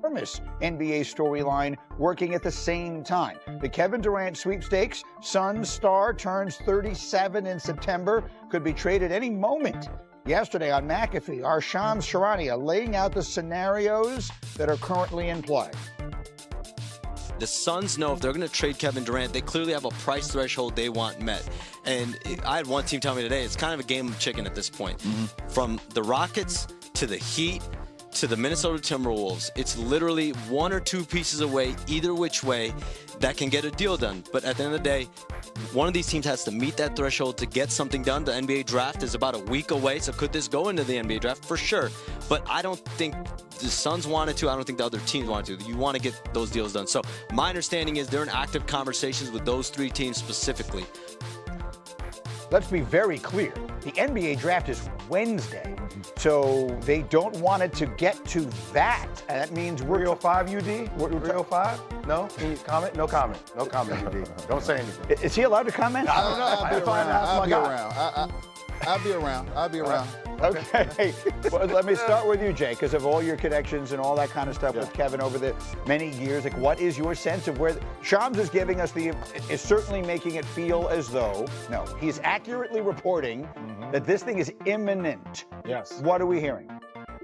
NBA storyline working at the same time. The Kevin Durant sweepstakes, Suns star turns 37 in September, could be traded any moment. Yesterday on McAfee, our Shams Charania laying out the scenarios that are currently in play. The Suns know if they're going to trade Kevin Durant, they clearly have a price threshold they want met. And I had one team tell me today, it's kind of a game of chicken at this point. From the Rockets to the Heat to the Minnesota Timberwolves, it's literally one or two pieces away, either which way, that can get a deal done. But at the end of the day, one of these teams has to meet that threshold to get something done. The NBA draft is about a week away, so could this go into the NBA draft? For sure. But I don't think the Suns wanted to. I don't think the other teams wanted to. You want to get those deals done. So my understanding is they're in active conversations with those three teams specifically. Let's be very clear. The NBA draft is Wednesday, so they don't want it to get to that. And that means we're 305 UD? 305? No? Can you comment? No comment. No comment, UD. Don't say anything. Is he allowed to comment? I don't know. I'll be around. I'll be around. Okay. Well, let me start with you, Jay, because of all your connections and all that kind of stuff with Kevin over the many years. Like, what is your sense of where Shams is giving us is certainly making it feel as though, no, he's accurately reporting that this thing is imminent. Yes. What are we hearing?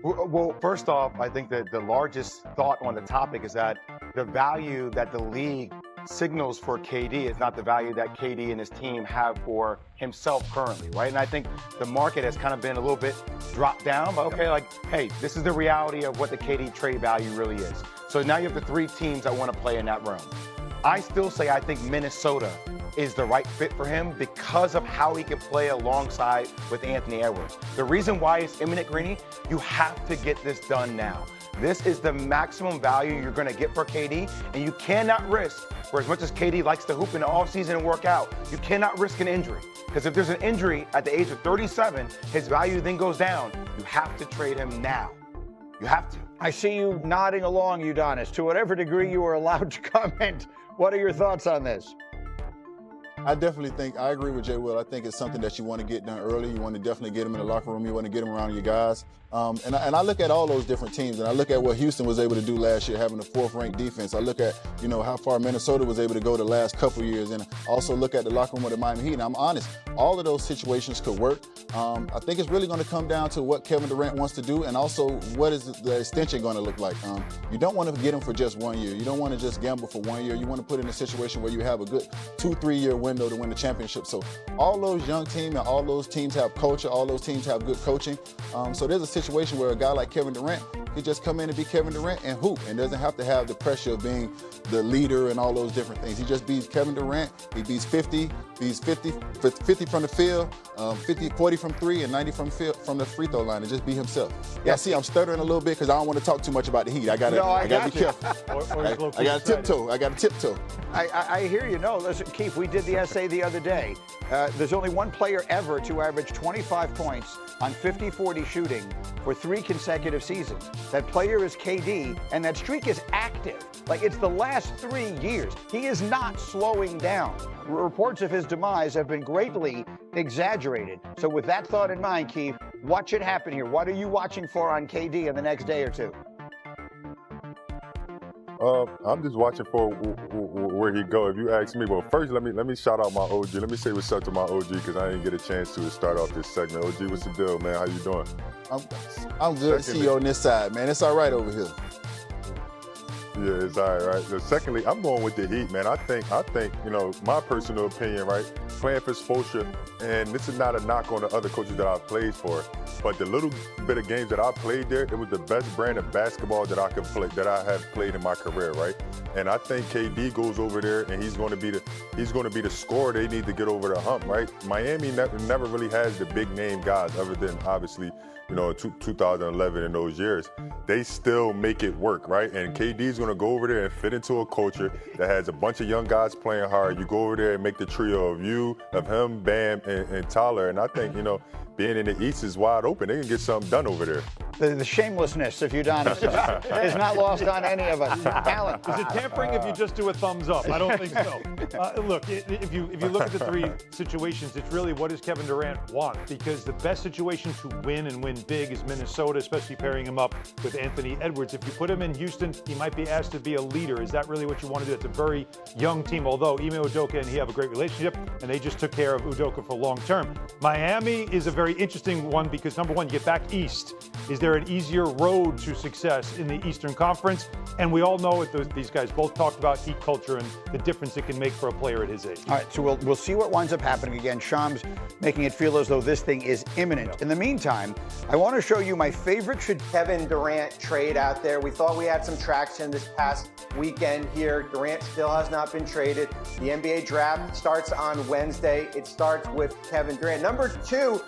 Well, first off, I think that the largest thought on the topic is that the value that the league signals for KD is not the value that KD and his team have for himself currently, right? And I think the market has kind of been a little bit dropped down, but okay, like, hey, this is the reality of what the KD trade value really is. So now you have the three teams that want to play in that realm. I still say I think Minnesota is the right fit for him because of how he can play alongside with Anthony Edwards. The reason why it's imminent, Greeny, you have to get this done now. This is the maximum value you're going to get for KD, and you cannot risk, for as much as KD likes to hoop in the offseason and work out, you cannot risk an injury. Because if there's an injury at the age of 37, his value then goes down. You have to trade him now. You have to. I see you nodding along, Udonis. To whatever degree you are allowed to comment, what are your thoughts on this? I definitely think, I agree with Jay Will. I think it's something that you want to get done early. You want to definitely get them in the locker room. You want to get them around your guys. And I look at all those different teams, and I look at what Houston was able to do last year, having a fourth-ranked defense. I look at, how far Minnesota was able to go the last couple of years, and also look at the locker room of the Miami Heat. And I'm honest, all of those situations could work. I think it's really going to come down to what Kevin Durant wants to do, and also what is the extension going to look like. You don't want to get him for just 1 year. You don't want to just gamble for 1 year. You want to put in a situation where you have a good 2-3 year window to win the championship. So all those young teams and all those teams have culture. All those teams have good coaching. So there's a situation where a guy like Kevin Durant could just come in and be Kevin Durant and hoop, and doesn't have to have the pressure of being the leader and all those different things. He just beats Kevin Durant. He beats 50 from the field, 40 from three, and 90 from the free throw line, and just be himself. Yeah, see, I'm stuttering a little bit because I don't want to talk too much about the Heat. I gotta be careful. I gotta tiptoe. I hear you. No, listen, Keith, we did the essay the other day. There's only one player ever to average 25 points on 50-40 shooting for 3 consecutive seasons. That player is KD, and that streak is active. Like, it's the last 3 years. He is not slowing down. Reports of his demise have been greatly exaggerated. So with that thought in mind, Keith, what should happen here? What are you watching for on KD in the next day or two? I'm just watching for where he go. If you ask me, well, first let me shout out my OG. Let me say what's up to my OG because I didn't get a chance to start off this segment. OG, what's the deal, man? How you doing? I'm good to see you on this side, man. It's all right over here. Yeah, it's all right. So secondly, I'm going with the Heat, man. I think, my personal opinion, right? Playing for Spoelstra, and this is not a knock on the other coaches that I've played for, but the little bit of games that I played there, it was the best brand of basketball that I could play, that I have played in my career, right? And I think KD goes over there, and he's going to be the scorer they need to get over the hump, right? Miami never really has the big name guys, other than obviously, 2011 and those years. They still make it work, right? And KD's going to go over there and fit into a culture that has a bunch of young guys playing hard. You go over there and make the trio of you, of him, Bam, and Tyler. And I think, being in the East is wide open. They can get something done over there. The shamelessness of Udonis is not lost on any of us. Talent. Is it tampering if you just do a thumbs up? I don't think so. Look, if you look at the three situations, it's really what does Kevin Durant want? Because the best situation to win and win big is Minnesota, especially pairing him up with Anthony Edwards. If you put him in Houston, he might be asked to be a leader. Is that really what you want to do? It's a very young team, although Ime Udoka and he have a great relationship, and they just took care of Udoka for long term. Miami is a very interesting one because, number one, you get back east. Is there an easier road to success in the Eastern Conference? And we all know what these guys both talked about, heat culture and the difference it can make for a player at his age. All right, so we'll see what winds up happening. Again, Shams making it feel as though this thing is imminent. In the meantime, I want to show you my favorite Kevin Durant trade out there. We thought we had some traction this past weekend here. Durant still has not been traded. The NBA draft starts on Wednesday. It starts with Kevin Durant. Number two,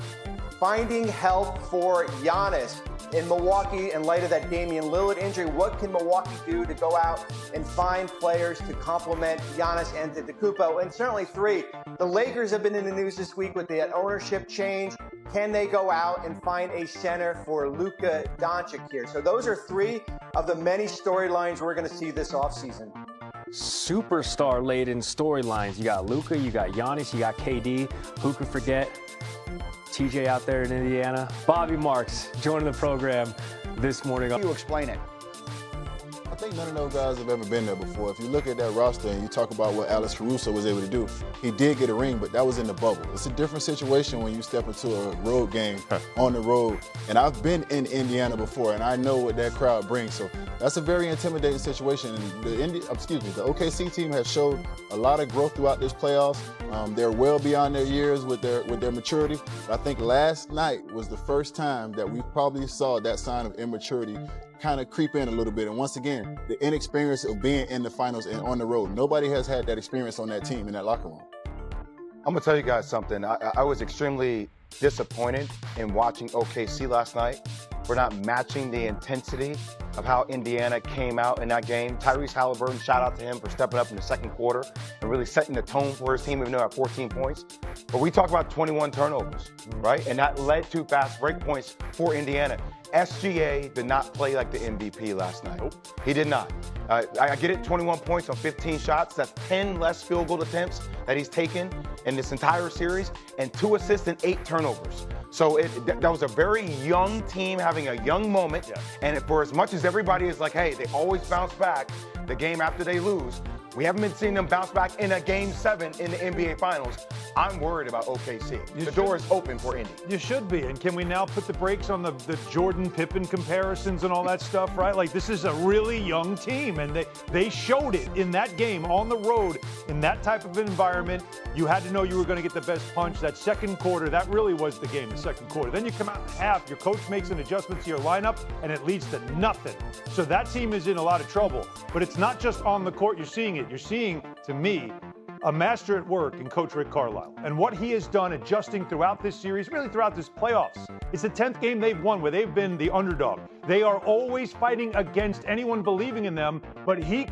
finding help for Giannis in Milwaukee in light of that Damian Lillard injury. What can Milwaukee do to go out and find players to complement Giannis Antetokounmpo? And certainly three, the Lakers have been in the news this week with the ownership change. Can they go out and find a center for Luka Doncic here? So those are three of the many storylines we're going to see this offseason. Superstar-laden storylines. You got Luka, you got Giannis, you got KD. Who could forget TJ out there in Indiana? Bobby Marks joining the program this morning. You explain it. I think none of those guys have ever been there before. If you look at that roster and you talk about what Alex Caruso was able to do, he did get a ring, but that was in the bubble. It's a different situation when you step into a road game on the road. And I've been in Indiana before, and I know what that crowd brings. So that's a very intimidating situation. And the OKC team has showed a lot of growth throughout this playoffs. They're well beyond their years with their maturity. But I think last night was the first time that we probably saw that sign of immaturity kind of creep in a little bit. And once again, the inexperience of being in the finals and on the road. Nobody has had that experience on that team in that locker room. I'm going to tell you guys something. I was extremely disappointed in watching OKC last night. We're not matching the intensity of how Indiana came out in that game. Tyrese Halliburton, shout out to him for stepping up in the second quarter and really setting the tone for his team, even though at 14 points. But we talk about 21 turnovers, right? And that led to fast break points for Indiana. SGA did not play like the MVP last night. Nope. He did not. I get it, 21 points on 15 shots. That's 10 less field goal attempts that he's taken in this entire series, and 2 assists and 8 turnovers. So that was a very young team having a young moment. Yeah. And for as much as everybody is like, hey, they always bounce back the game after they lose, we haven't been seeing them bounce back in a Game 7 in the NBA Finals. I'm worried about OKC. The door is open for Indy. You should be. And can we now put the brakes on the Jordan Pippen comparisons and all that stuff, right? Like, this is a really young team, and they showed it in that game on the road in that type of environment. You had to know you were going to get the best punch. That second quarter, that really was the game, the second quarter. Then you come out in half, your coach makes an adjustment to your lineup, and it leads to nothing. So that team is in a lot of trouble. But it's not just on the court you're seeing it. You're seeing, to me, a master at work in Coach Rick Carlisle. And what he has done adjusting throughout this series, really throughout this playoffs. It's the 10th game they've won where they've been the underdog. They are always fighting against anyone believing in them, but he